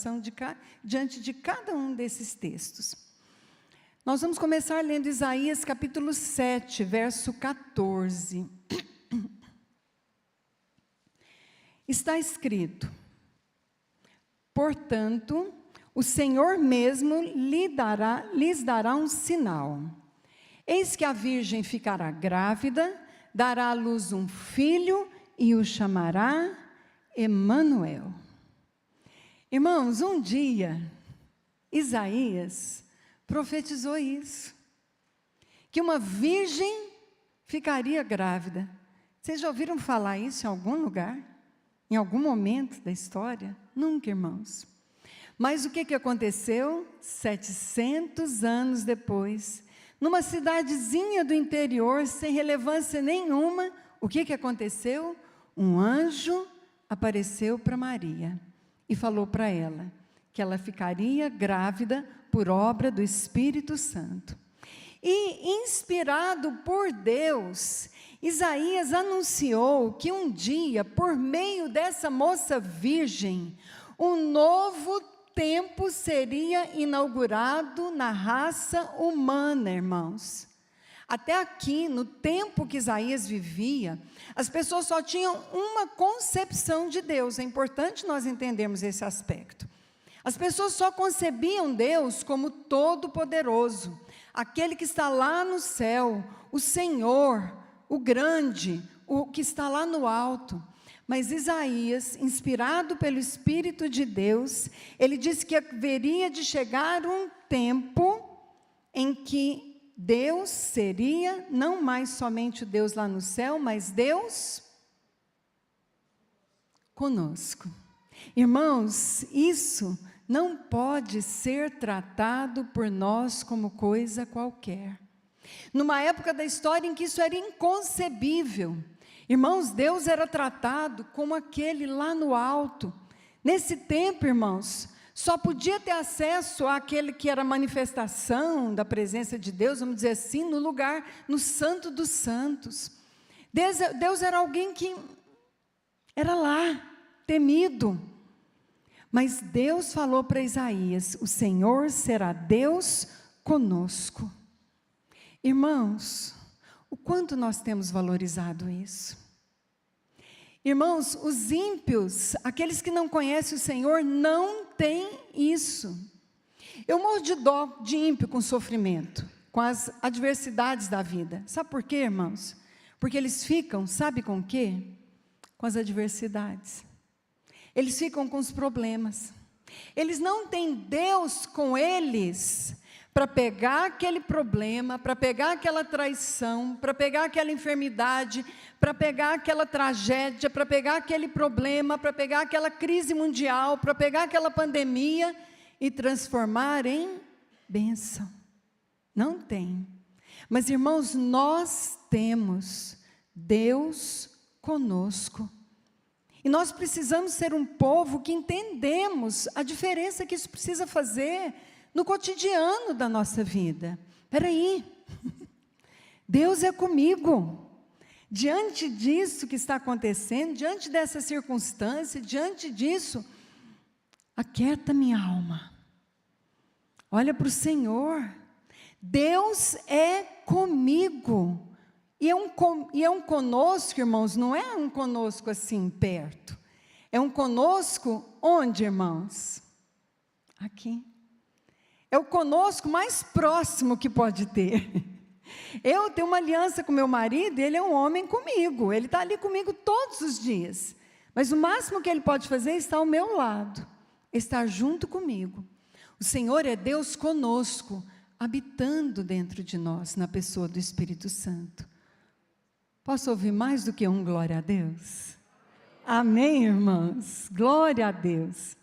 coração diante de cada um desses textos. Nós vamos começar lendo Isaías capítulo 7, verso 14. Está escrito: portanto, o Senhor mesmo lhes dará um sinal. Eis que a virgem ficará grávida, dará à luz um filho e o chamará Emanuel. Irmãos, um dia, Isaías profetizou isso, que uma virgem ficaria grávida. Vocês já ouviram falar isso em algum lugar? Em algum momento da história? Nunca, irmãos. Mas o que aconteceu? 700 anos depois, numa cidadezinha do interior, sem relevância nenhuma, o que aconteceu? Um anjo apareceu para Maria e falou para ela que ela ficaria grávida por obra do Espírito Santo. E, inspirado por Deus, Isaías anunciou que um dia, por meio dessa moça virgem, um novo tempo seria inaugurado na raça humana, irmãos. Até aqui, no tempo que Isaías vivia, as pessoas só tinham uma concepção de Deus. É importante nós entendermos esse aspecto. As pessoas só concebiam Deus como todo-poderoso, aquele que está lá no céu, o Senhor, o grande, o que está lá no alto. Mas Isaías, inspirado pelo Espírito de Deus, ele disse que haveria de chegar um tempo em que Deus seria não mais somente o Deus lá no céu, mas Deus conosco. Irmãos, isso não pode ser tratado por nós como coisa qualquer. Numa época da história em que isso era inconcebível, irmãos, Deus era tratado como aquele lá no alto. Nesse tempo, irmãos, só podia ter acesso àquele que era a manifestação da presença de Deus, vamos dizer assim, no lugar, no Santo dos Santos. Deus era alguém que era lá, temido. Mas Deus falou para Isaías: o Senhor será Deus conosco. Irmãos, o quanto nós temos valorizado isso? Irmãos, os ímpios, aqueles que não conhecem o Senhor, não têm isso. Eu morro de dó de ímpio com sofrimento, com as adversidades da vida. Sabe por quê, irmãos? Porque eles ficam, sabe com o quê? Com as adversidades. Eles ficam com os problemas. Eles não têm Deus com eles para pegar aquele problema, para pegar aquela traição, para pegar aquela enfermidade, para pegar aquela tragédia, para pegar aquele problema, para pegar aquela crise mundial, para pegar aquela pandemia e transformar em bênção. Não tem. Mas, irmãos, nós temos Deus conosco. E nós precisamos ser um povo que entendemos a diferença que isso precisa fazer no cotidiano da nossa vida. Espera aí, Deus é comigo. Diante disso que está acontecendo, diante dessa circunstância, diante disso, aquieta minha alma. Olha para o Senhor. Deus é comigo. E é um conosco, irmãos, não é um conosco assim perto. É um conosco onde, irmãos? Aqui. É o conosco mais próximo que pode ter. Eu tenho uma aliança com meu marido, ele é um homem comigo. Ele está ali comigo todos os dias. Mas o máximo que ele pode fazer é estar ao meu lado. Estar junto comigo. O Senhor é Deus conosco, habitando dentro de nós, na pessoa do Espírito Santo. Posso ouvir mais do que um glória a Deus? Amém, irmãos? Glória a Deus.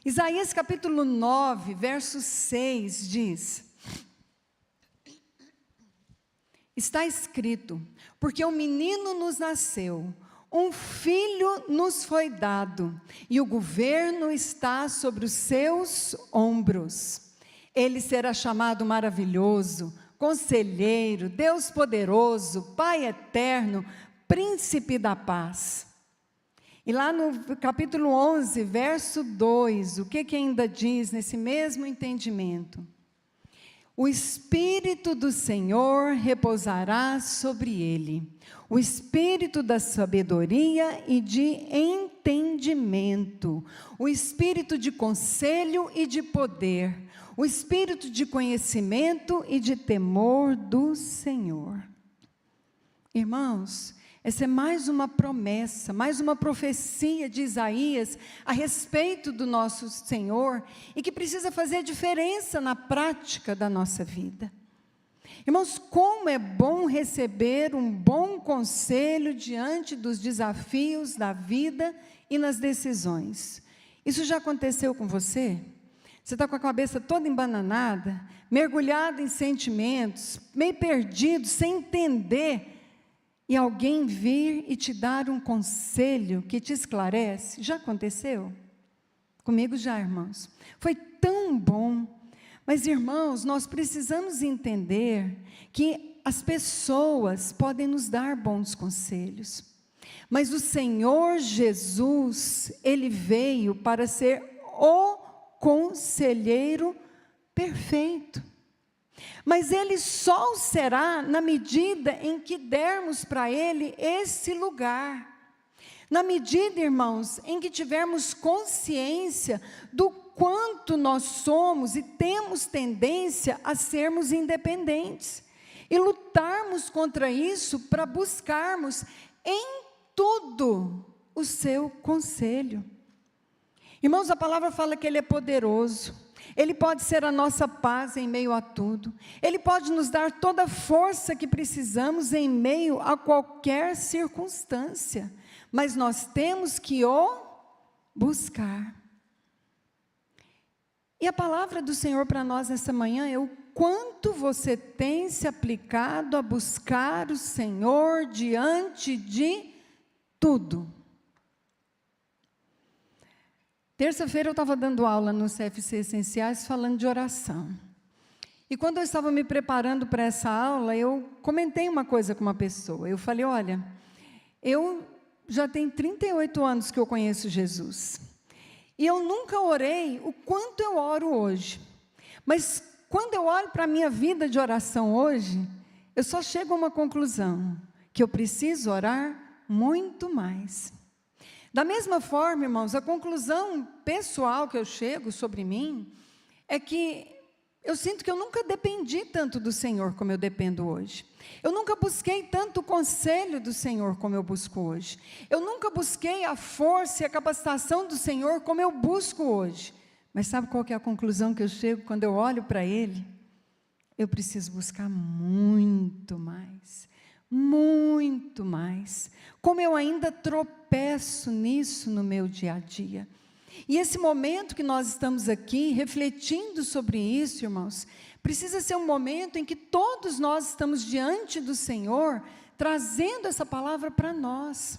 Isaías capítulo 9, verso 6 diz: está escrito, porque um menino nos nasceu, um filho nos foi dado, e o governo está sobre os seus ombros. Ele será chamado maravilhoso, Conselheiro, Deus poderoso, Pai eterno, Príncipe da paz. E lá no capítulo 11, verso 2, o que ainda diz nesse mesmo entendimento? O Espírito do Senhor repousará sobre ele, o Espírito da sabedoria e de entendimento, o Espírito de conselho e de poder, o Espírito de conhecimento e de temor do Senhor. Irmãos, essa é mais uma promessa, mais uma profecia de Isaías a respeito do nosso Senhor e que precisa fazer diferença na prática da nossa vida. Irmãos, como é bom receber um bom conselho diante dos desafios da vida e nas decisões. Isso já aconteceu com você? Você está com a cabeça toda embananada, mergulhado em sentimentos, meio perdido, sem entender, e alguém vir e te dar um conselho que te esclarece? Já aconteceu? Comigo já, irmãos. Foi tão bom. Mas, irmãos, nós precisamos entender que as pessoas podem nos dar bons conselhos, mas o Senhor Jesus, Ele veio para ser o conselheiro perfeito. Mas Ele só o será na medida em que dermos para Ele esse lugar. Na medida, irmãos, em que tivermos consciência do quanto nós somos e temos tendência a sermos independentes. E lutarmos contra isso para buscarmos em tudo o seu conselho. Irmãos, a palavra fala que Ele é poderoso. Ele pode ser a nossa paz em meio a tudo. Ele pode nos dar toda a força que precisamos em meio a qualquer circunstância. Mas nós temos que o buscar. E a palavra do Senhor para nós essa manhã é o quanto você tem se aplicado a buscar o Senhor diante de tudo. Terça-feira eu estava dando aula no CFC Essenciais falando de oração. E quando eu estava me preparando para essa aula, eu comentei uma coisa com uma pessoa. Eu falei, olha, eu já tenho 38 anos que eu conheço Jesus. E eu nunca orei o quanto eu oro hoje. Mas quando eu olho para a minha vida de oração hoje, eu só chego a uma conclusão, que eu preciso orar muito mais. Da mesma forma, irmãos, a conclusão pessoal que eu chego sobre mim é que eu sinto que eu nunca dependi tanto do Senhor como eu dependo hoje. Eu nunca busquei tanto o conselho do Senhor como eu busco hoje. Eu nunca busquei a força e a capacitação do Senhor como eu busco hoje. Mas sabe qual que é a conclusão que eu chego quando eu olho para Ele? Eu preciso buscar muito mais. Muito mais. Como eu ainda tropeço nisso no meu dia a dia. E esse momento que nós estamos aqui, refletindo sobre isso, irmãos, precisa ser um momento em que todos nós estamos diante do Senhor, trazendo essa palavra para nós.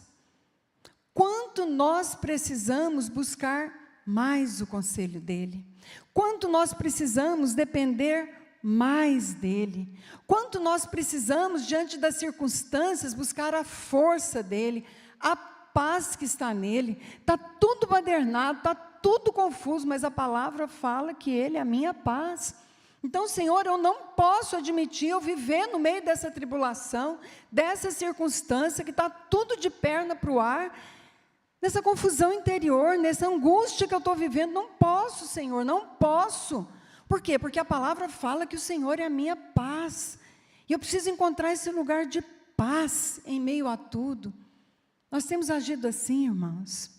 Quanto nós precisamos buscar mais o conselho dEle. Quanto nós precisamos depender mais dEle. Quanto nós precisamos, diante das circunstâncias, buscar a força dEle, a paz que está nele. Está tudo badernado, está tudo confuso, mas a palavra fala que Ele é a minha paz. Então, Senhor, eu não posso admitir eu viver no meio dessa tribulação, dessa circunstância que está tudo de perna para o ar, nessa confusão interior, nessa angústia que eu estou vivendo. Não posso, Senhor, não posso. Por quê? Porque a palavra fala que o Senhor é a minha paz. E eu preciso encontrar esse lugar de paz em meio a tudo. Nós temos agido assim, irmãos.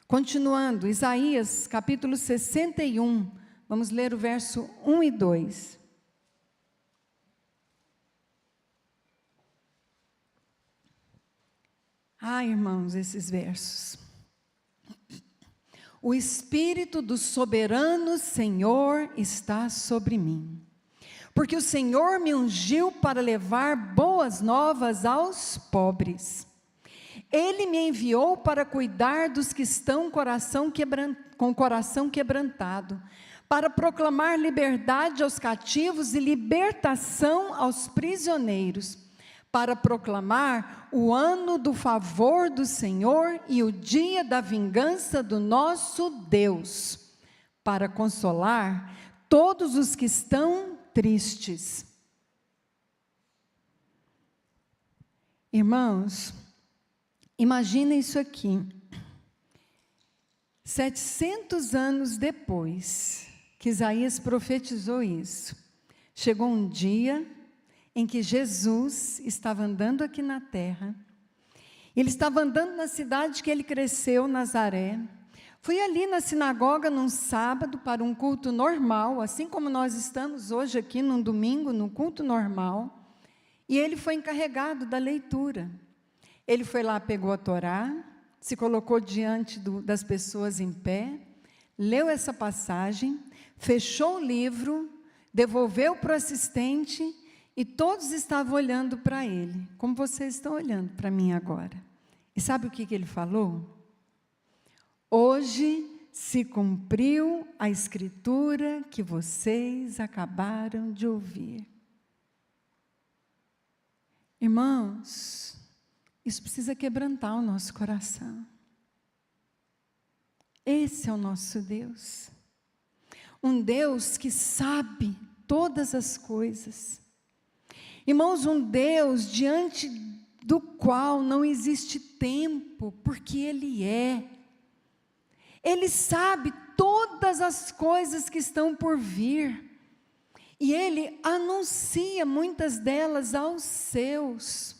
Continuando, Isaías capítulo 61, vamos ler o verso 1 e 2. Irmãos, esses versos. O Espírito do soberano Senhor está sobre mim, porque o Senhor me ungiu para levar boas novas aos pobres. Ele me enviou para cuidar dos que estão com o coração quebrantado, para proclamar liberdade aos cativos e libertação aos prisioneiros, para proclamar o ano do favor do Senhor e o dia da vingança do nosso Deus, para consolar todos os que estão tristes. Irmãos, imagina isso aqui. 700 anos depois que Isaías profetizou isso, chegou um dia em que Jesus estava andando aqui na terra. Ele estava andando na cidade que ele cresceu, Nazaré. Fui ali na sinagoga num sábado para um culto normal, assim como nós estamos hoje aqui num domingo, num culto normal. E ele foi encarregado da leitura. Ele foi lá, pegou a Torá, se colocou diante das pessoas em pé, leu essa passagem, fechou o livro, devolveu para o assistente e todos estavam olhando para ele, como vocês estão olhando para mim agora. E sabe o que ele falou? Hoje se cumpriu a escritura que vocês acabaram de ouvir. Irmãos, isso precisa quebrantar o nosso coração. Esse é o nosso Deus. Um Deus que sabe todas as coisas. Irmãos, um Deus diante do qual não existe tempo, porque Ele é. Ele sabe todas as coisas que estão por vir. E Ele anuncia muitas delas aos seus.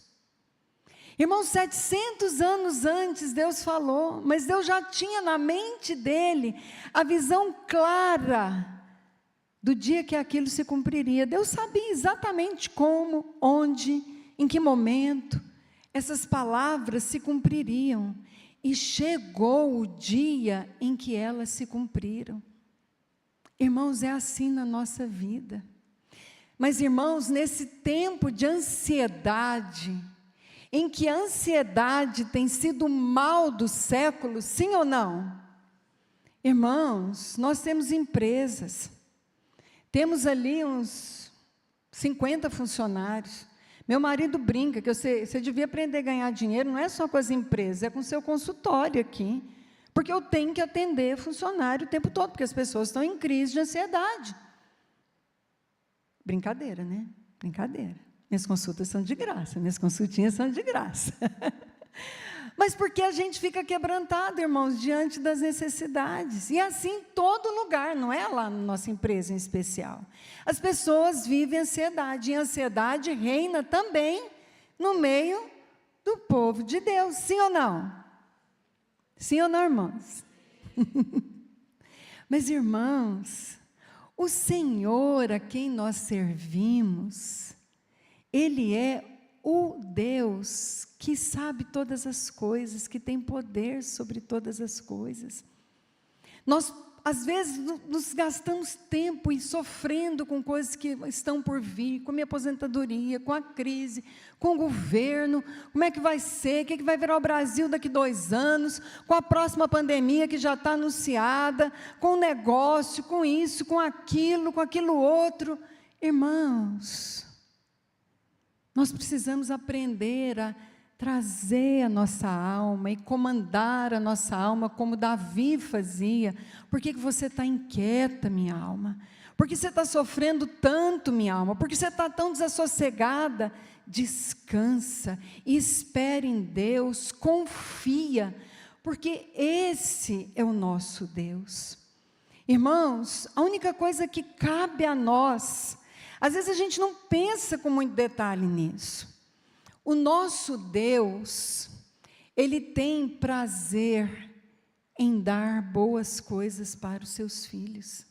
Irmãos, 700 anos antes Deus falou, mas Deus já tinha na mente dele a visão clara do dia que aquilo se cumpriria. Deus sabia exatamente como, onde, em que momento essas palavras se cumpririam. E chegou o dia em que elas se cumpriram. Irmãos, é assim na nossa vida. Mas, irmãos, nesse tempo de ansiedade, em que a ansiedade tem sido o mal do século, sim ou não? Irmãos, nós temos empresas, temos ali uns 50 funcionários. Meu marido brinca que você devia aprender a ganhar dinheiro, não é só com as empresas, é com o seu consultório aqui. Porque eu tenho que atender funcionário o tempo todo, porque as pessoas estão em crise de ansiedade. Brincadeira, né? Brincadeira. Minhas consultas são de graça, minhas consultinhas são de graça. Mas porque a gente fica quebrantado, irmãos, diante das necessidades. E assim em todo lugar, não é lá na nossa empresa em especial. As pessoas vivem ansiedade, e a ansiedade reina também no meio do povo de Deus. Sim ou não? Sim ou não, irmãos? Mas, irmãos, o Senhor a quem nós servimos, Ele é o Deus que sabe todas as coisas, que tem poder sobre todas as coisas. Nós, às vezes, nos gastamos tempo e sofrendo com coisas que estão por vir, com a minha aposentadoria, com a crise, com o governo, como é que vai ser, o que vai virar o Brasil daqui 2 anos, com a próxima pandemia que já está anunciada, com o negócio, com isso, com aquilo outro. Irmãos, nós precisamos aprender a trazer a nossa alma e comandar a nossa alma como Davi fazia. Por que você está inquieta, minha alma? Por que você está sofrendo tanto, minha alma? Por que você está tão desassossegada? Descansa, espere em Deus, confia, porque esse é o nosso Deus. Irmãos, a única coisa que cabe a nós, às vezes a gente não pensa com muito detalhe nisso. O nosso Deus, Ele tem prazer em dar boas coisas para os seus filhos.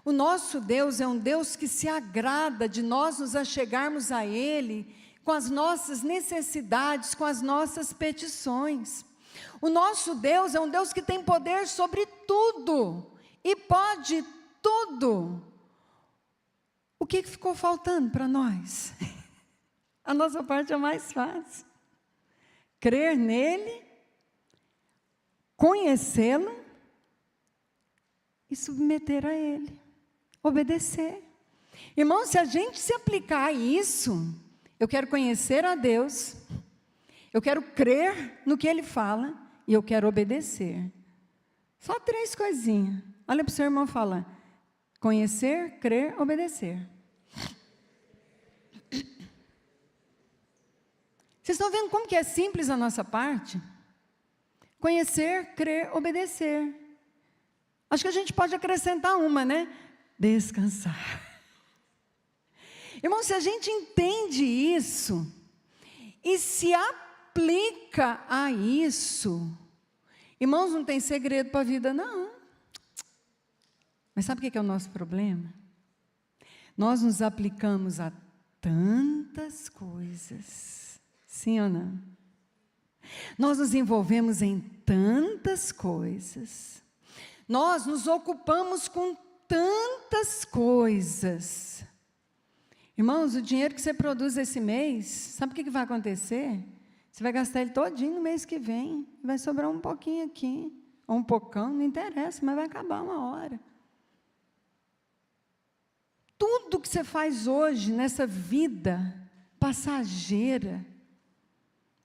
O nosso Deus é um Deus que se agrada de nós nos achegarmos a Ele com as nossas necessidades, com as nossas petições. O nosso Deus é um Deus que tem poder sobre tudo e pode tudo. O que ficou faltando para nós? A nossa parte é mais fácil. Crer nele, conhecê-lo e submeter a ele. Obedecer. Irmão, se a gente se aplicar a isso, eu quero conhecer a Deus, eu quero crer no que Ele fala e eu quero obedecer. Só 3 coisinhas. Olha para o seu irmão e fala: conhecer, crer, obedecer. Vocês estão vendo como que é simples a nossa parte? Conhecer, crer, obedecer. Acho que a gente pode acrescentar uma, né? Descansar. Irmão, se a gente entende isso e se aplica a isso, irmãos, não tem segredo para a vida, não. Mas sabe o que é o nosso problema? Nós nos aplicamos a tantas coisas, sim ou não? Nós nos envolvemos em tantas coisas, nós nos ocupamos com tantas coisas. Irmãos, o dinheiro que você produz esse mês, sabe o que vai acontecer? Você vai gastar ele todinho no mês que vem, vai sobrar um pouquinho aqui, ou um pocão, não interessa, mas vai acabar uma hora. Tudo que você faz hoje nessa vida passageira,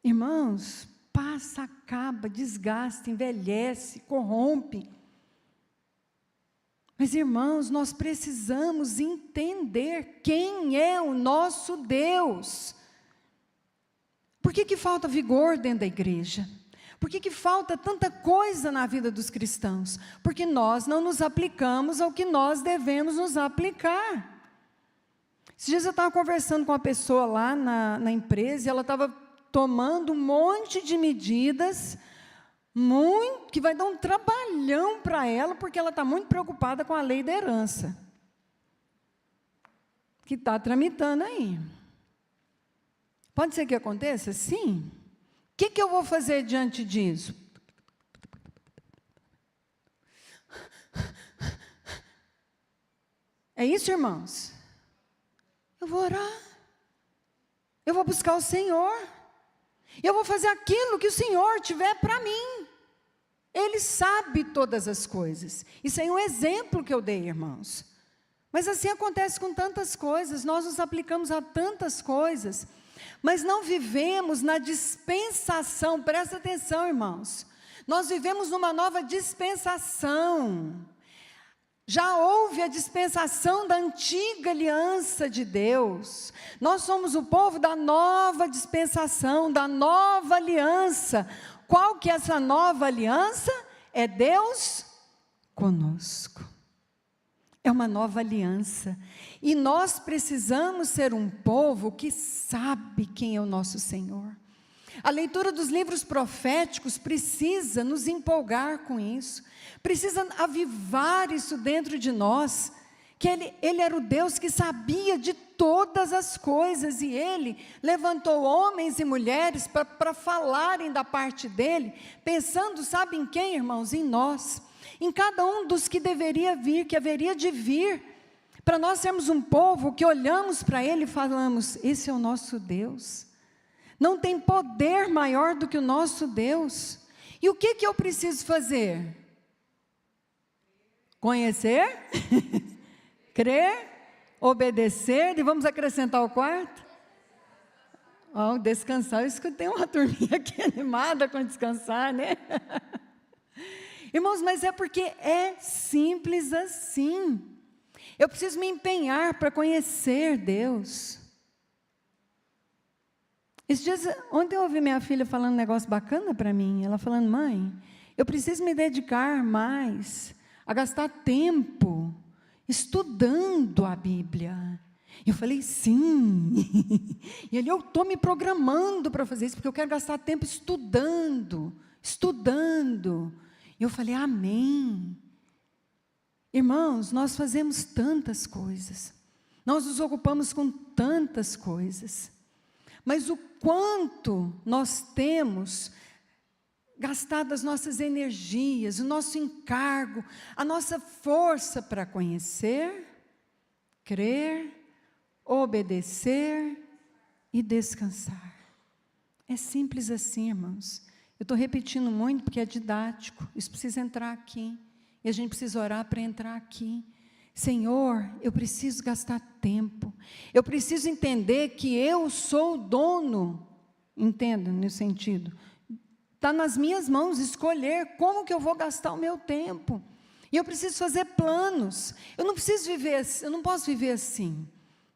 irmãos, passa, acaba, desgasta, envelhece, corrompe. Mas, irmãos, nós precisamos entender quem é o nosso Deus. Por que falta vigor dentro da igreja? Por que falta tanta coisa na vida dos cristãos? Porque nós não nos aplicamos ao que nós devemos nos aplicar. Esses dias eu estava conversando com uma pessoa lá na empresa, e ela estava tomando um monte de medidas, que vai dar um trabalhão para ela, porque ela está muito preocupada com a lei da herança, que está tramitando aí. Pode ser que aconteça? Sim. O que eu vou fazer diante disso? É isso, irmãos? Eu vou orar, eu vou buscar o Senhor, eu vou fazer aquilo que o Senhor tiver para mim. Ele sabe todas as coisas. Isso é um exemplo que eu dei, irmãos. Mas assim acontece com tantas coisas, nós nos aplicamos a tantas coisas, mas não vivemos na dispensação. Presta atenção, irmãos. Nós vivemos numa nova dispensação. Já houve a dispensação da antiga aliança de Deus. Nós somos o povo da nova dispensação, da nova aliança. Qual que é essa nova aliança? É Deus conosco. É uma nova aliança. E nós precisamos ser um povo que sabe quem é o nosso Senhor. A leitura dos livros proféticos precisa nos empolgar com isso, precisa avivar isso dentro de nós, que ele era o Deus que sabia de todas as coisas, e Ele levantou homens e mulheres para falarem da parte dEle, pensando, sabe em quem, irmãos? Em nós, em cada um dos que deveria vir, que haveria de vir, para nós sermos um povo que olhamos para Ele e falamos: esse é o nosso Deus. Não tem poder maior do que o nosso Deus. E o que eu preciso fazer? Conhecer, crer, obedecer, e vamos acrescentar o quarto? Descansar. Eu escutei uma turminha aqui animada com descansar, né? Irmãos, mas é porque é simples assim. Eu preciso me empenhar para conhecer Deus. Ontem eu ouvi minha filha falando um negócio bacana para mim. Ela falando: mãe, eu preciso me dedicar mais a gastar tempo estudando a Bíblia. Eu falei: sim. E eu estou me programando para fazer isso, porque eu quero gastar tempo estudando. E eu falei: amém. Irmãos, nós fazemos tantas coisas, nós nos ocupamos com tantas coisas, mas o quanto nós temos gastado as nossas energias, o nosso encargo, a nossa força para conhecer, crer, obedecer e descansar. É simples assim, irmãos. Eu estou repetindo muito porque é didático, isso precisa entrar aqui, e a gente precisa orar para entrar aqui. Senhor, eu preciso gastar tempo, eu preciso entender que eu sou o dono, entenda no sentido, está nas minhas mãos escolher como que eu vou gastar o meu tempo, e eu preciso fazer planos, eu não posso viver assim,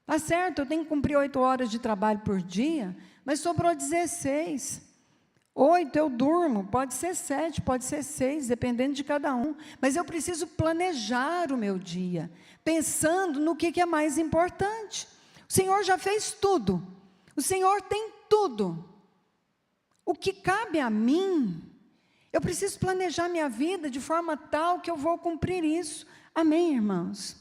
tá certo, eu tenho que cumprir 8 horas de trabalho por dia, mas sobrou 16, 8 eu durmo, pode ser 7, pode ser 6, dependendo de cada um, mas eu preciso planejar o meu dia, pensando no que é mais importante. O Senhor já fez tudo, o Senhor tem tudo, o que cabe a mim, eu preciso planejar minha vida de forma tal que eu vou cumprir isso, amém, irmãos?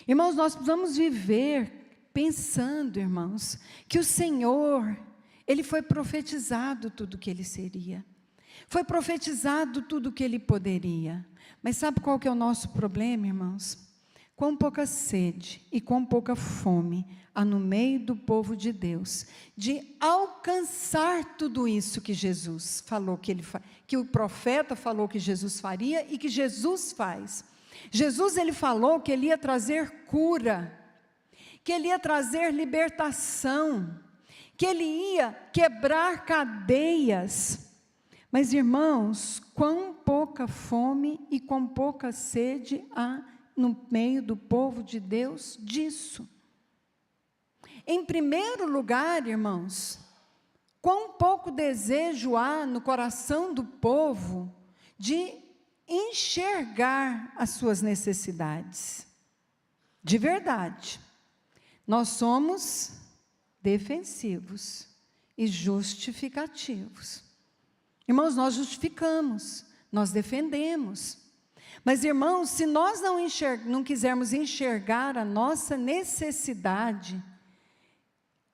Irmãos, nós precisamos viver pensando, irmãos, que o Senhor, Ele foi profetizado tudo o que Ele seria, foi profetizado tudo o que Ele poderia, mas sabe qual que é o nosso problema, irmãos? Quão pouca sede e quão pouca fome há no meio do povo de Deus, de alcançar tudo isso que Jesus falou, que o profeta falou que Jesus faria e que Jesus faz. Jesus, Ele falou que Ele ia trazer cura, que Ele ia trazer libertação, que Ele ia quebrar cadeias, mas irmãos, quão pouca fome e quão pouca sede há no meio do povo de Deus disso. Em primeiro lugar, irmãos, quão pouco desejo há no coração do povo de enxergar as suas necessidades, de verdade. Nós somos defensivos e justificativos. Irmãos, nós justificamos, nós defendemos. Mas, irmãos, se nós não quisermos enxergar a nossa necessidade,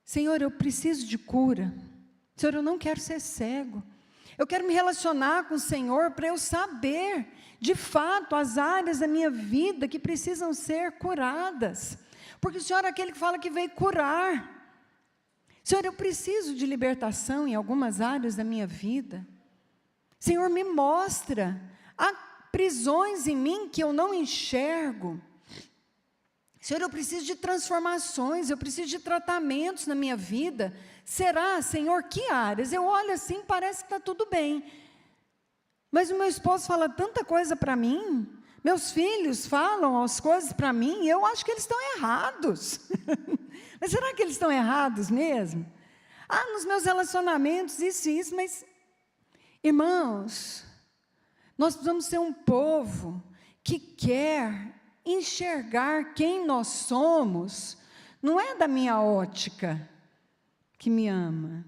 Senhor, eu preciso de cura. Senhor, eu não quero ser cego. Eu quero me relacionar com o Senhor para eu saber, de fato, as áreas da minha vida que precisam ser curadas. Porque o Senhor é aquele que fala que veio curar. Senhor, eu preciso de libertação em algumas áreas da minha vida. Senhor, me mostra. Há prisões em mim que eu não enxergo. Senhor, eu preciso de transformações, eu preciso de tratamentos na minha vida. Será, Senhor, que áreas? Eu olho assim, parece que está tudo bem. Mas o meu esposo fala tanta coisa para mim, meus filhos falam as coisas para mim, e eu acho que eles estão errados. Mas será que eles estão errados mesmo? Ah, nos meus relacionamentos, isso, mas, irmãos, nós precisamos ser um povo que quer enxergar quem nós somos, não é da minha ótica que me ama.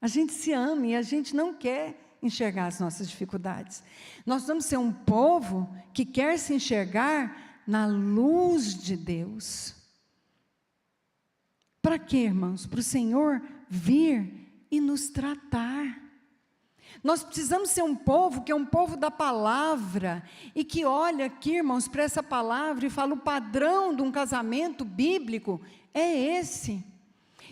A gente se ama e a gente não quer enxergar as nossas dificuldades. Nós vamos ser um povo que quer se enxergar na luz de Deus. Para quê, irmãos? Para o Senhor vir e nos tratar. Nós precisamos ser um povo que é um povo da palavra e que olha aqui, irmãos, para essa palavra e fala: o padrão de um casamento bíblico é esse.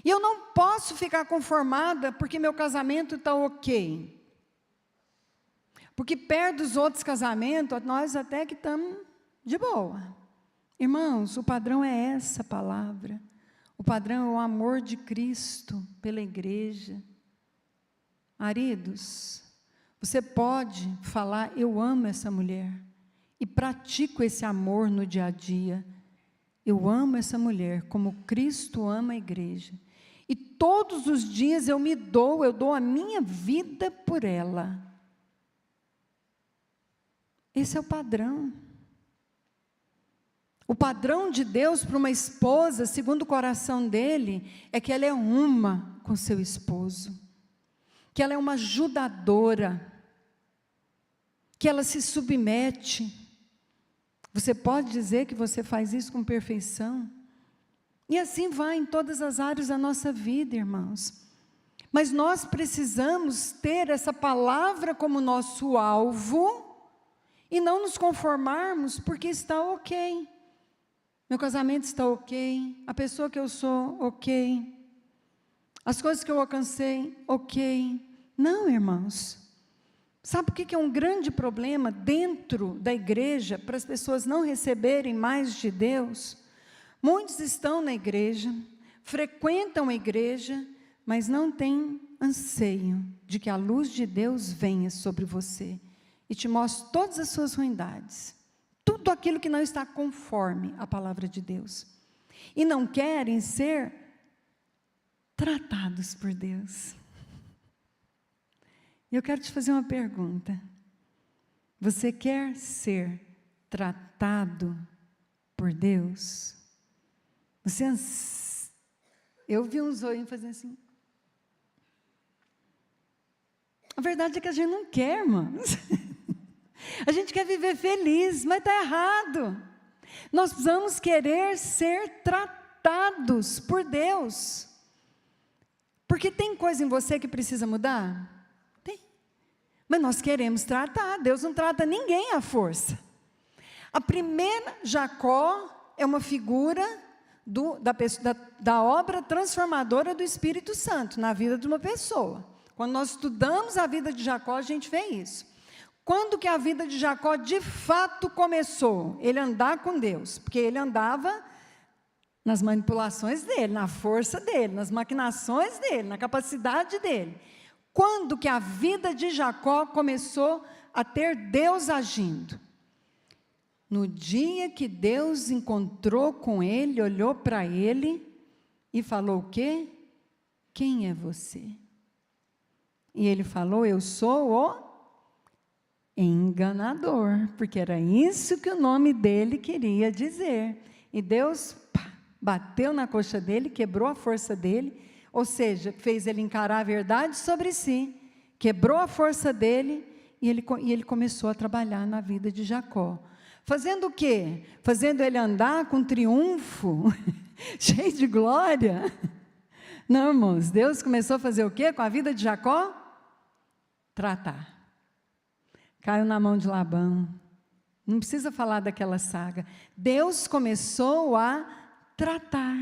E eu não posso ficar conformada porque meu casamento está ok. Porque perto dos outros casamentos, nós até que estamos de boa. Irmãos, o padrão é essa palavra. O padrão é o amor de Cristo pela igreja. Maridos, você pode falar: eu amo essa mulher, e pratico esse amor no dia a dia. Eu amo essa mulher como Cristo ama a igreja, e todos os dias eu dou a minha vida por ela. Esse é o padrão. O padrão de Deus para uma esposa, segundo o coração dele, é que ela é uma com seu esposo, que ela é uma ajudadora, que ela se submete. Você pode dizer que você faz isso com perfeição? E assim vai em todas as áreas da nossa vida, irmãos. Mas nós precisamos ter essa palavra como nosso alvo e não nos conformarmos porque está ok. Meu casamento está ok, a pessoa que eu sou, ok. As coisas que eu alcancei, ok. Não, irmãos. Sabe o que é um grande problema dentro da igreja para as pessoas não receberem mais de Deus? Muitos estão na igreja, frequentam a igreja, mas não têm anseio de que a luz de Deus venha sobre você e te mostre todas as suas ruindades, tudo aquilo que não está conforme a palavra de Deus, e não querem ser tratados por Deus. E eu quero te fazer uma pergunta: você quer ser tratado por Deus? Eu vi uns olhinhos fazendo assim. A verdade é que a gente não quer, irmãos. A gente quer viver feliz, mas está errado. Nós precisamos querer ser tratados por Deus. Porque tem coisa em você que precisa mudar? Tem. Mas nós queremos tratar. Deus não trata ninguém à força. A primeira, Jacó, é uma figura da obra transformadora do Espírito Santo na vida de uma pessoa. Quando nós estudamos a vida de Jacó, a gente vê isso. Quando que a vida de Jacó de fato começou? Ele andar com Deus, porque ele andava nas manipulações dele, na força dele, nas maquinações dele, na capacidade dele. Quando que a vida de Jacó começou a ter Deus agindo? No dia que Deus encontrou com ele, olhou para ele e falou o quê? Quem é você? E ele falou, eu sou o enganador, porque era isso que o nome dele queria dizer. E Deus bateu na coxa dele, quebrou a força dele, ou seja, fez ele encarar a verdade sobre si, quebrou a força dele, e ele começou a trabalhar na vida de Jacó. Fazendo o quê? Fazendo ele andar com triunfo, cheio de glória. Não, irmãos, Deus começou a fazer o quê com a vida de Jacó? Tratar. Caiu na mão de Labão. Não precisa falar daquela saga. Deus começou a tratar.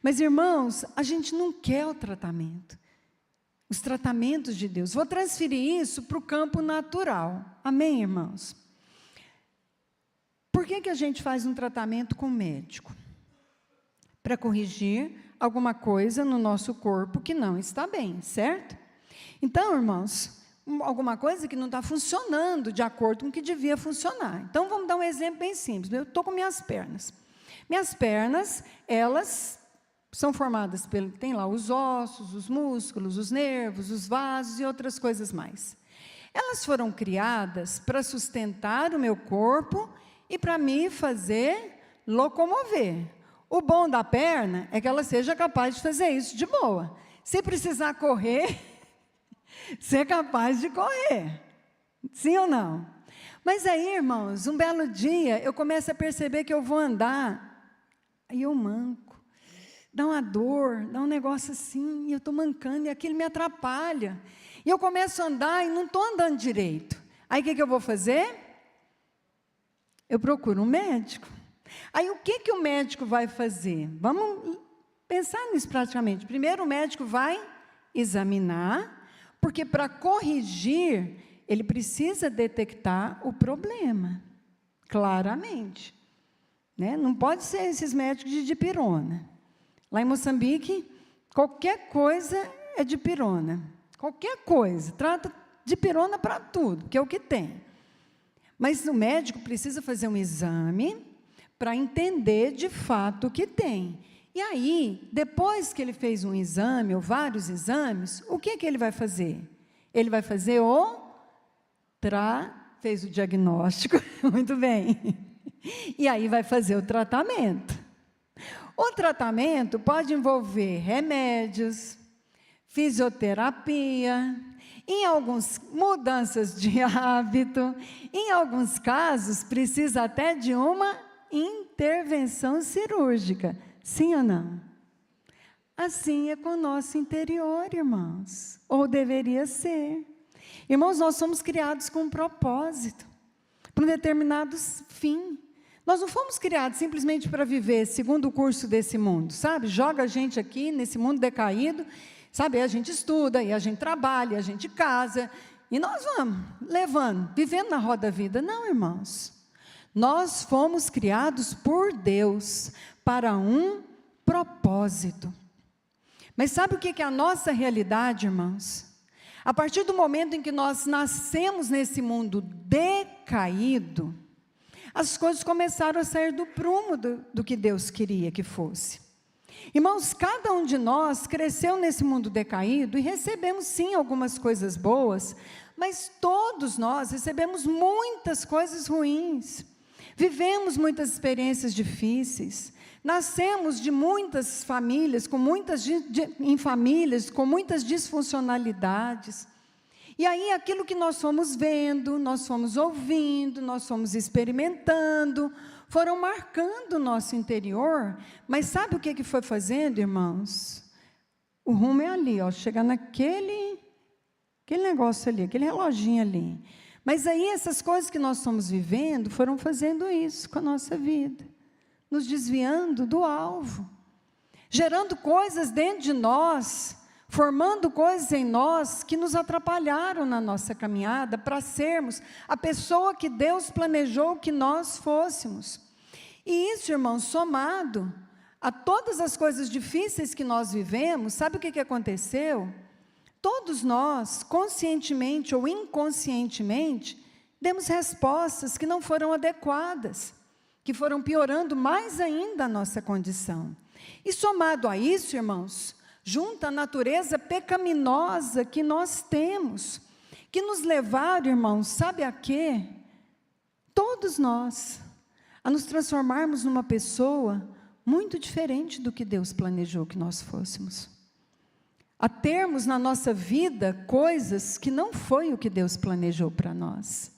Mas, irmãos, a gente não quer o tratamento. Os tratamentos de Deus. Vou transferir isso para o campo natural. Amém, irmãos? Por que a gente faz um tratamento com o médico? Para corrigir alguma coisa no nosso corpo que não está bem, certo? Então, irmãos, alguma coisa que não está funcionando de acordo com o que devia funcionar. Então, vamos dar um exemplo bem simples. Eu estou com minhas pernas. Minhas pernas, elas são formadas tem lá os ossos, os músculos, os nervos, os vasos e outras coisas mais. Elas foram criadas para sustentar o meu corpo e para me fazer locomover. O bom da perna é que ela seja capaz de fazer isso de boa. Se precisar correr, ser capaz de correr. Sim ou não? Mas aí, irmãos, um belo dia, eu começo a perceber que eu vou andar, aí eu manco. Dá uma dor, dá um negócio assim, e eu estou mancando, e aquilo me atrapalha. E eu começo a andar e não estou andando direito. Aí o que eu vou fazer? Eu procuro um médico. Aí o que o médico vai fazer? Vamos pensar nisso praticamente. Primeiro o médico vai examinar, porque para corrigir, ele precisa detectar o problema, claramente. Né? Não pode ser esses médicos de dipirona. Lá em Moçambique, qualquer coisa é dipirona. Qualquer coisa, trata dipirona para tudo, que é o que tem. Mas o médico precisa fazer um exame para entender de fato o que tem. E aí, depois que ele fez um exame, ou vários exames, o que ele vai fazer? Ele vai fazer fez o diagnóstico, muito bem. E aí vai fazer o tratamento. O tratamento pode envolver remédios, fisioterapia, em algumas mudanças de hábito, em alguns casos precisa até de uma intervenção cirúrgica. Sim ou não? Assim é com o nosso interior, irmãos. Ou deveria ser. Irmãos, nós somos criados com um propósito, para um determinado fim. Nós não fomos criados simplesmente para viver segundo o curso desse mundo, sabe? Joga a gente aqui nesse mundo decaído, sabe? A gente estuda, e a gente trabalha, a gente casa, e nós vamos levando, vivendo na roda da vida. Não, irmãos. Nós fomos criados por Deus para um propósito. Mas sabe o que é a nossa realidade, irmãos? A partir do momento em que nós nascemos nesse mundo decaído, as coisas começaram a sair do prumo do que Deus queria que fosse. Irmãos, cada um de nós cresceu nesse mundo decaído e recebemos sim algumas coisas boas, mas todos nós recebemos muitas coisas ruins. Vivemos muitas experiências difíceis. Nascemos de muitas famílias, em famílias com muitas disfuncionalidades. E aí aquilo que nós fomos vendo, nós fomos ouvindo, nós fomos experimentando, foram marcando o nosso interior. Mas sabe o que foi fazendo, irmãos? O rumo é ali, ó, chegar naquele negócio ali, aquele reloginho ali. Mas aí essas coisas que nós estamos vivendo foram fazendo isso com a nossa vida, nos desviando do alvo, gerando coisas dentro de nós, formando coisas em nós que nos atrapalharam na nossa caminhada para sermos a pessoa que Deus planejou que nós fôssemos. E isso, irmãos, somado a todas as coisas difíceis que nós vivemos, sabe o que aconteceu? Todos nós, conscientemente ou inconscientemente, demos respostas que não foram adequadas, que foram piorando mais ainda a nossa condição. E somado a isso, irmãos, junta a natureza pecaminosa que nós temos, que nos levaram, irmãos, sabe a quê? Todos nós, a nos transformarmos numa pessoa muito diferente do que Deus planejou que nós fôssemos. A termos na nossa vida coisas que não foi o que Deus planejou para nós.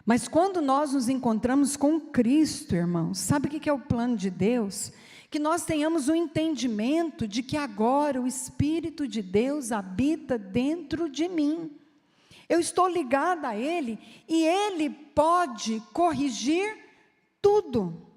Mas quando nós nos encontramos com Cristo, irmãos, sabe o que é o plano de Deus? Que nós tenhamos um entendimento de que agora o Espírito de Deus habita dentro de mim. Eu estou ligada a Ele e Ele pode corrigir tudo.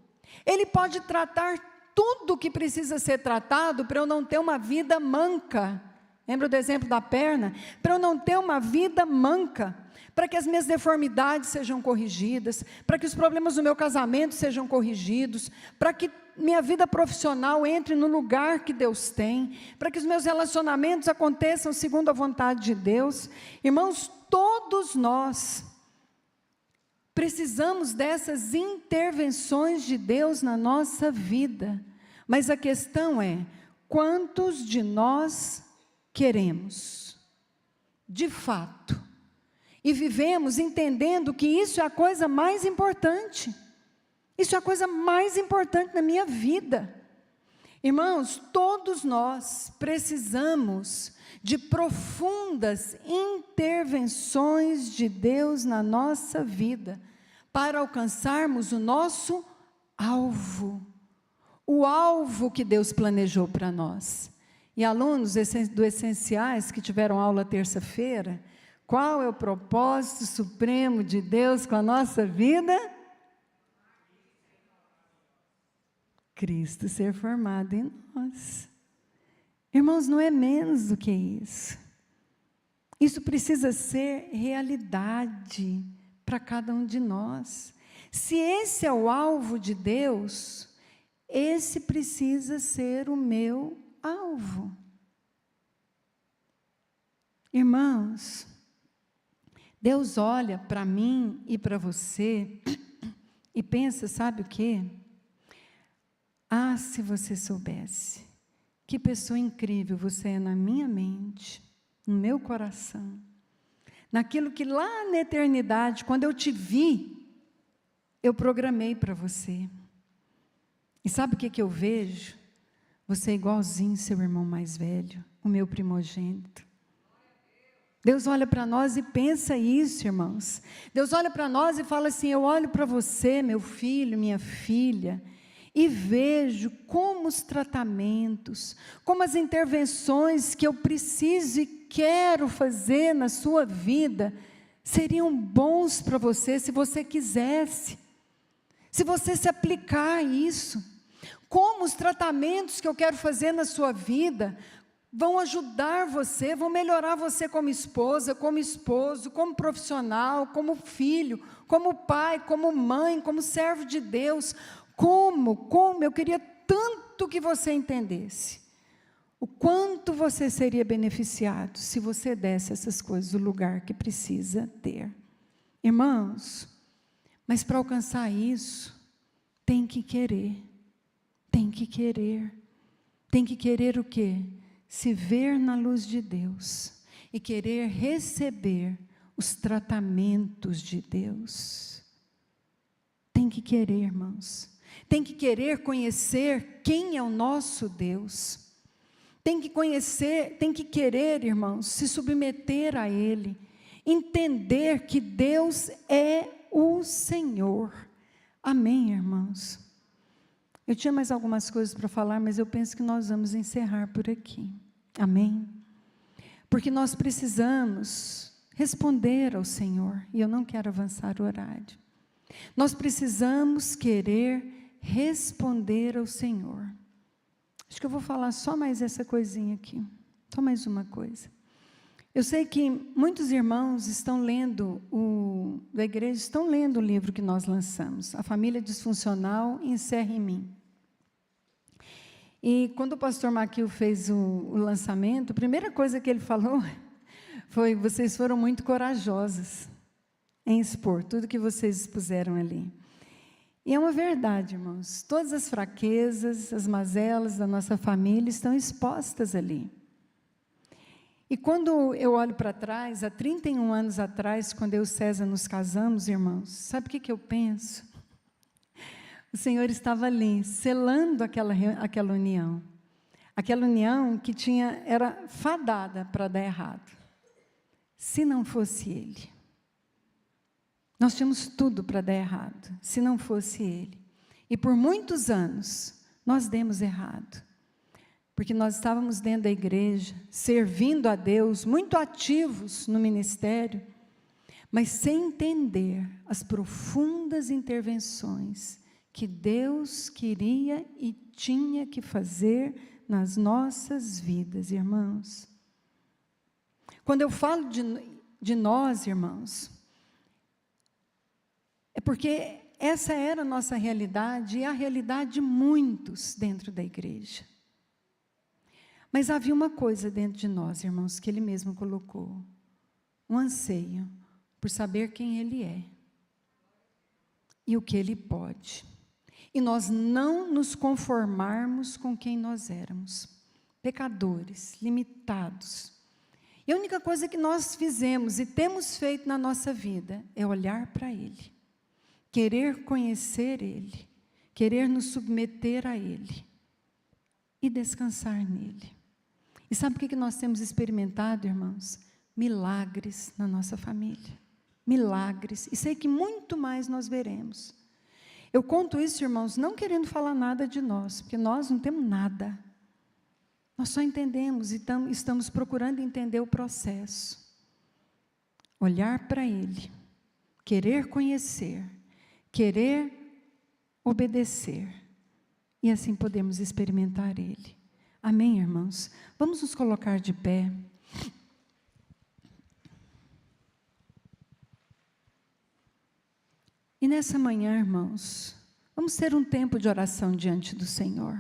Ele pode tratar tudo que precisa ser tratado para eu não ter uma vida manca. Lembra do exemplo da perna? Para eu não ter uma vida manca, para que as minhas deformidades sejam corrigidas, para que os problemas do meu casamento sejam corrigidos, para que minha vida profissional entre no lugar que Deus tem, para que os meus relacionamentos aconteçam segundo a vontade de Deus. Irmãos, todos nós precisamos dessas intervenções de Deus na nossa vida, mas a questão é, quantos de nós queremos, de fato, e vivemos entendendo que isso é a coisa mais importante, isso é a coisa mais importante na minha vida. Irmãos, todos nós precisamos de profundas intervenções de Deus na nossa vida, para alcançarmos o nosso alvo, o alvo que Deus planejou para nós. E alunos do Essenciais que tiveram aula terça-feira, qual é o propósito supremo de Deus com a nossa vida? Cristo ser formado em nós. Irmãos, não é menos do que isso. Isso precisa ser realidade para cada um de nós. Se esse é o alvo de Deus, esse precisa ser o meu alvo. Irmãos, Deus olha para mim e para você e pensa, sabe o quê? Ah, se você soubesse, que pessoa incrível você é na minha mente, no meu coração, naquilo que lá na eternidade, quando eu te vi, eu programei para você. E sabe o que eu vejo? Você é igualzinho seu irmão mais velho, o meu primogênito. Deus olha para nós e pensa isso, irmãos. Deus olha para nós e fala assim, eu olho para você, meu filho, minha filha, e vejo como os tratamentos, como as intervenções que eu preciso e quero fazer na sua vida, seriam bons para você, se você quisesse, se você se aplicar a isso. Como os tratamentos que eu quero fazer na sua vida, vão ajudar você, vão melhorar você como esposa, como esposo, como profissional, como filho, como pai, como mãe, como servo de Deus. Como, eu queria tanto que você entendesse o quanto você seria beneficiado se você desse essas coisas o lugar que precisa ter. Irmãos, mas para alcançar isso, tem que querer, tem que querer. Tem que querer o quê? Se ver na luz de Deus e querer receber os tratamentos de Deus. Tem que querer, irmãos. Tem que querer conhecer quem é o nosso Deus. Tem que conhecer, tem que querer, irmãos, se submeter a Ele. Entender que Deus é o Senhor. Amém, irmãos? Eu tinha mais algumas coisas para falar, mas eu penso que nós vamos encerrar por aqui. Amém? Porque nós precisamos responder ao Senhor, e eu não quero avançar o horário. Nós precisamos querer responder ao Senhor. Acho que eu vou falar só mais essa coisinha aqui, só mais uma coisa. Eu sei que muitos irmãos estão lendo, da igreja, estão lendo o livro que nós lançamos, A Família Disfuncional Encerra em Mim. E quando o pastor Maquil fez o lançamento, a primeira coisa que ele falou foi: vocês foram muito corajosas em expor tudo que vocês expuseram ali. E é uma verdade, irmãos, todas as fraquezas, as mazelas da nossa família estão expostas ali. E quando eu olho para trás, há 31 anos atrás, quando eu e César nos casamos, irmãos, sabe o que eu penso? O Senhor estava ali, selando aquela união. Aquela união que era fadada para dar errado. Se não fosse Ele. Nós tínhamos tudo para dar errado, se não fosse Ele. E por muitos anos, nós demos errado. Porque nós estávamos dentro da igreja, servindo a Deus, muito ativos no ministério, mas sem entender as profundas intervenções que Deus queria e tinha que fazer nas nossas vidas, irmãos. Quando eu falo de nós, irmãos, é porque essa era a nossa realidade e a realidade de muitos dentro da igreja. Mas havia uma coisa dentro de nós, irmãos, que Ele mesmo colocou. Um anseio por saber quem Ele é. E o que Ele pode. E nós não nos conformarmos com quem nós éramos. Pecadores, limitados. E a única coisa que nós fizemos e temos feito na nossa vida é olhar para Ele. Querer conhecer Ele. Querer nos submeter a Ele. E descansar nele. E sabe o que nós temos experimentado, irmãos? Milagres na nossa família. Milagres. E sei que muito mais nós veremos. Eu conto isso, irmãos, não querendo falar nada de nós, porque nós não temos nada. Nós só entendemos e estamos procurando entender o processo. Olhar para Ele. Querer conhecer. Querer obedecer. E assim podemos experimentar Ele. Amém, irmãos? Vamos nos colocar de pé. E nessa manhã, irmãos, vamos ter um tempo de oração diante do Senhor.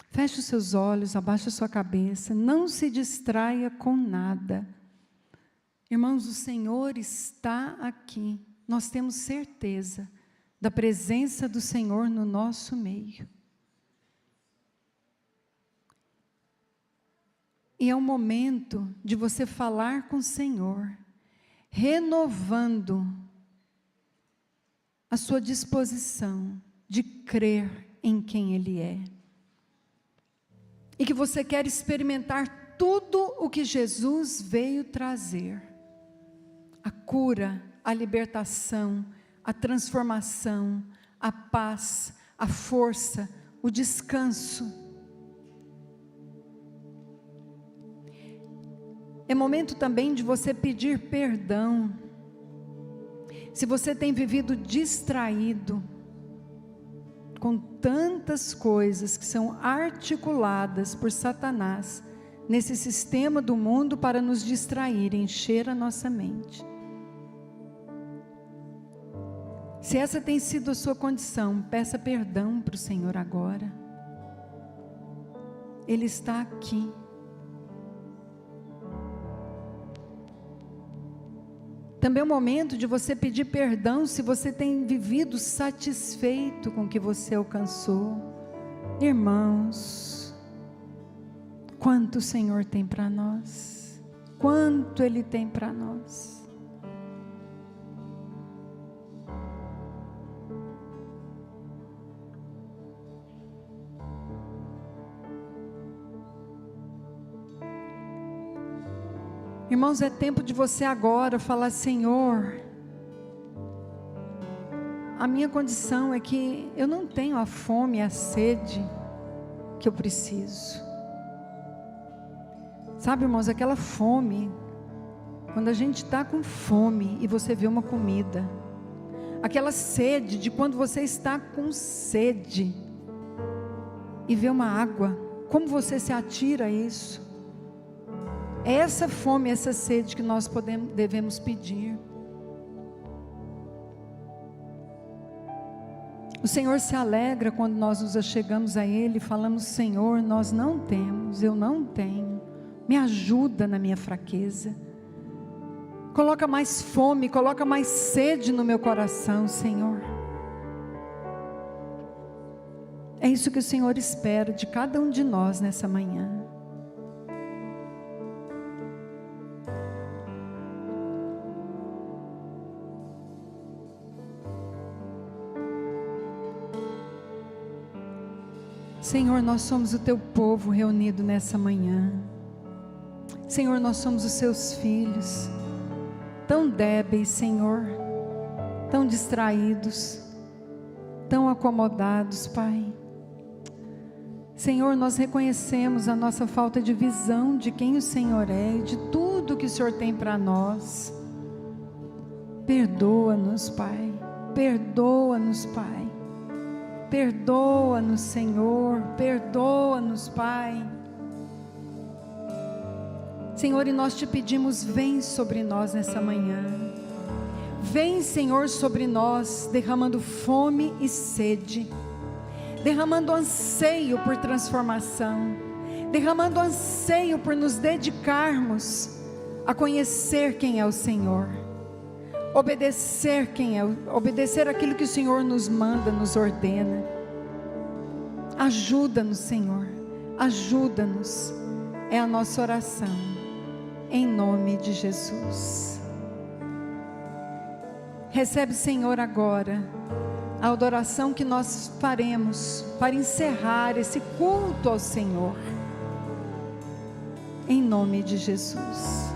Feche os seus olhos, abaixe a sua cabeça, não se distraia com nada. Irmãos, o Senhor está aqui. Nós temos certeza da presença do Senhor no nosso meio. E é um momento de você falar com o Senhor, renovando a sua disposição de crer em quem Ele é. E que você quer experimentar tudo o que Jesus veio trazer. A cura, a libertação, a transformação, a paz, a força, o descanso. É momento também de você pedir perdão. Se você tem vivido distraído, com tantas coisas que são articuladas por Satanás nesse sistema do mundo para nos distrair, encher a nossa mente. Se essa tem sido a sua condição, peça perdão para o Senhor agora. Ele está aqui. Também é o momento de você pedir perdão se você tem vivido satisfeito com o que você alcançou. Irmãos, quanto o Senhor tem para nós, quanto Ele tem para nós. Irmãos, é tempo de você agora falar: Senhor, a minha condição é que eu não tenho a fome e a sede que eu preciso. Sabe, irmãos, aquela fome, quando a gente está com fome e você vê uma comida, aquela sede de quando você está com sede e vê uma água, como você se atira a isso? É essa fome, essa sede que nós devemos pedir. O Senhor se alegra quando nós nos achegamos a Ele e falamos: Senhor, nós não temos, eu não tenho, me ajuda na minha fraqueza, coloca mais fome, coloca mais sede no meu coração, Senhor. É isso que o Senhor espera de cada um de nós nessa manhã. Senhor, nós somos o Teu povo reunido nessa manhã. Senhor, nós somos os Seus filhos, tão débeis, Senhor, tão distraídos, tão acomodados, Pai. Senhor, nós reconhecemos a nossa falta de visão de quem o Senhor é e de tudo que o Senhor tem para nós. Perdoa-nos, Pai, perdoa-nos, Pai. Perdoa-nos, Senhor, perdoa-nos, Pai. Senhor, e nós te pedimos: vem sobre nós nessa manhã. Vem, Senhor, sobre nós, derramando fome e sede, derramando anseio por transformação, derramando anseio por nos dedicarmos a conhecer quem é o Senhor, obedecer aquilo que o Senhor nos manda, nos ordena. Ajuda-nos, Senhor, ajuda-nos, é a nossa oração, em nome de Jesus. Recebe, Senhor, agora a adoração que nós faremos para encerrar esse culto ao Senhor, em nome de Jesus.